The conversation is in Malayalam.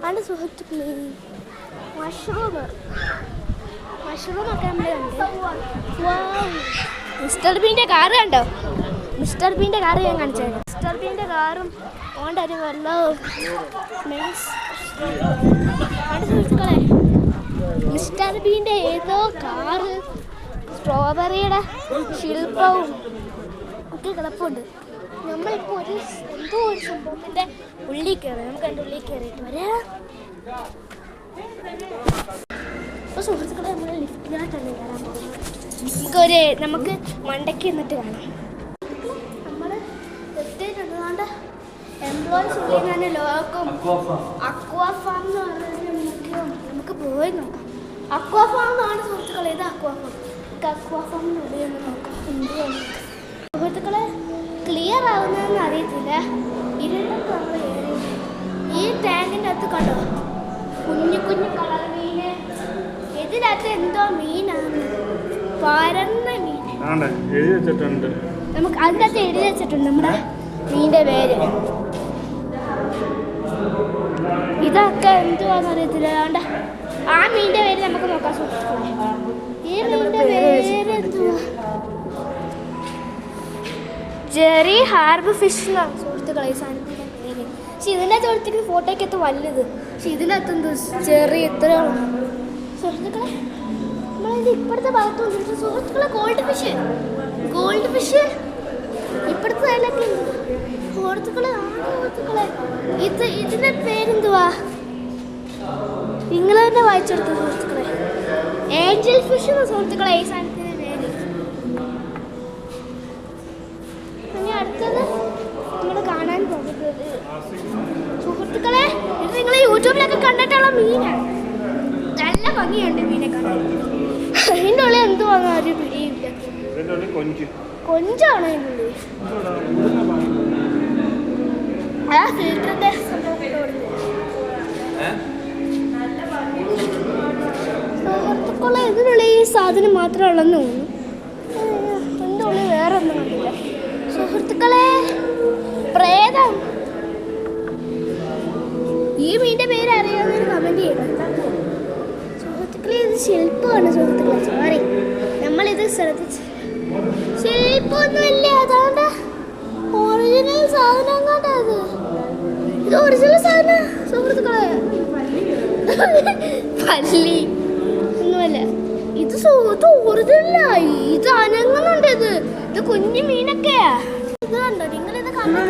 ആണ് സുഹൃത്തുക്കളെ. മഷ്റൂമൊക്കെ നമ്മൾ മിസ്റ്റർ ബീൻ്റെ കാറ് കണ്ടോ? മിസ്റ്റർ ബീൻ്റെ കാറ് ഞാൻ കാണിച്ചത്. മിസ്റ്റർ ബീൻ്റെ കാറും ഓണ്ട ഒരു വെള്ളവും സുഹൃത്തുക്കളെ. മിസ്റ്റർ ബീൻ്റെ ഏതോ കാറ് സ്ട്രോബെറിയുടെ ശില്പവും ഒക്കെ കിടപ്പുണ്ട്. നമ്മളിപ്പോൾ എന്തോ ഒരു സംഭവത്തിൻ്റെ ഉള്ളിൽ കയറി. നമുക്ക് അതിൻ്റെ ഉള്ളിൽ കയറിയിട്ട് വരാം. അപ്പോൾ സുഹൃത്തുക്കളെ നമ്മൾ ലിഫ്റ്റിനകത്താണ് കയറാൻ പോകുന്നത്. നമുക്ക് മണ്ടയ്ക്ക് എന്നിട്ട് കാണാം. നമ്മൾ എത്തിയിട്ടുള്ളതുകൊണ്ട് എംപ്ലോയീസ് ഉള്ളിൽ തന്നെ ലോകം അക്വാ ഫാം എന്ന് പറഞ്ഞാൽ നമുക്ക് പോയി നോക്കാം. അക്വാ ഫാം എന്നാണ് സുഹൃത്തുക്കളെ. ഇത് അക്വാ ഫാം. അക്വാ ഫാം എവിടെയെന്ന് നോക്കാം. എന്തുവാണ് സുഹൃത്തുക്കളെ ക്ലിയർ ആവുന്നതെന്ന് അറിയത്തില്ല. ഇരുണ്ടത്ത് നമ്മൾ കയറി. ഈ ടാങ്കിൻ്റെ അകത്ത് കണ്ടോ കുഞ്ഞു കുഞ്ഞു കളർ മീന്. ഇതിനകത്ത് എന്തോ മീനാണ്, പരന്ന മീൻ. നമുക്ക് അതിനകത്ത് എഴുതി വെച്ചിട്ടുണ്ട് നമ്മുടെ മീനിൻ്റെ പേര്. ഇതൊക്കെ എന്തുവാന്ന് അറിയത്തില്ല. അതുകൊണ്ട് ആ മീനിൻ്റെ പേര് നമുക്ക് നോക്കാം സുഹൃത്തുക്കളെ. ഈ മീനിൻ്റെ പേര് എന്തുവാ? ജെറി ഹാർബർ ഫിഷ് എന്നാണ് സുഹൃത്തുക്കളെ ഈ സാധനത്തിൻ്റെ പേര്. പക്ഷെ ഇതിൻ്റെ ചോദിച്ചിട്ട് ഫോട്ടോയ്ക്കകത്ത് വലുത്. പക്ഷെ ഇതിനകത്ത് എന്ത് ചെറിയ ഇത്രയാണ് സുഹൃത്തുക്കളെ. നമ്മളിത് ഇപ്പോഴത്തെ ഭാഗത്ത് വന്നിട്ട് സുഹൃത്തുക്കളെ ഗോൾഡ് ഫിഷ് ഇപ്പോഴത്തെ അതിലൊക്കെ സുഹൃത്തുക്കളെ ഇതിൻ്റെ പേരെന്തുവാ? നിങ്ങൾ തന്നെ വായിച്ചെടുത്തു സുഹൃത്തുക്കളെ. ഏഞ്ചൽ ഫിഷ് എന്ന സുഹൃത്തുക്കളെ ഈ സാധനത്തിൻ്റെ പേര്. ഇനി അടുത്തത് നമ്മൾ കാണാൻ പോകുന്നത് സുഹൃത്തുക്കളെ ഇത് നിങ്ങൾ യൂട്യൂബിലൊക്കെ കണ്ടിട്ടുള്ള മീനാണ്. നല്ല ഭംഗിയുണ്ട് മീനെ കാണാൻ. ഇതിൻ്റെ ഉള്ളിൽ എന്തുവാന്ന് ഒരു പിടിയില്ല. കൊഞ്ചാണോ ഇതിൻ്റെ ഉള്ളിൽ? ആ ഫിൽറ്ററിൻ്റെ സുഹൃത്തുക്കളെ ഇതിനുള്ള ഈ സാധനം മാത്രമേ ഉള്ളെന്ന് തോന്നുന്നു. എൻ്റെ ഉള്ളിൽ വേറെ ഒന്നും കണ്ടില്ല സുഹൃത്തുക്കളെ. പ്രേതം. ഈ മീനിൻ്റെ പേര് അറിയാവുന്നൊരു കമൻറ്റ് ചെയ്യണം സുഹൃത്തുക്കളെ. ഇത് ശില്പമാണ് സുഹൃത്തുക്കളെ. സോറി നമ്മളിത് ശ്രദ്ധിച്ചു. ശില്പമൊന്നുമില്ല. അതുകൊണ്ട് ഒറിജിനൽ സാധനം കണ്ടത്. ഇത് ഒറിജിനൽ സാധനം സുഹൃത്തുക്കളെ. പല്ലി ഒന്നുമല്ല. ഇത് ഒറിജിനലായി. ഇത് അനങ്ങുന്നുണ്ട്. ഇത് കുഞ്ഞു മീനൊക്കെയാ. ഇത് കണ്ടോ നിങ്ങളിത് കണ്ടോ?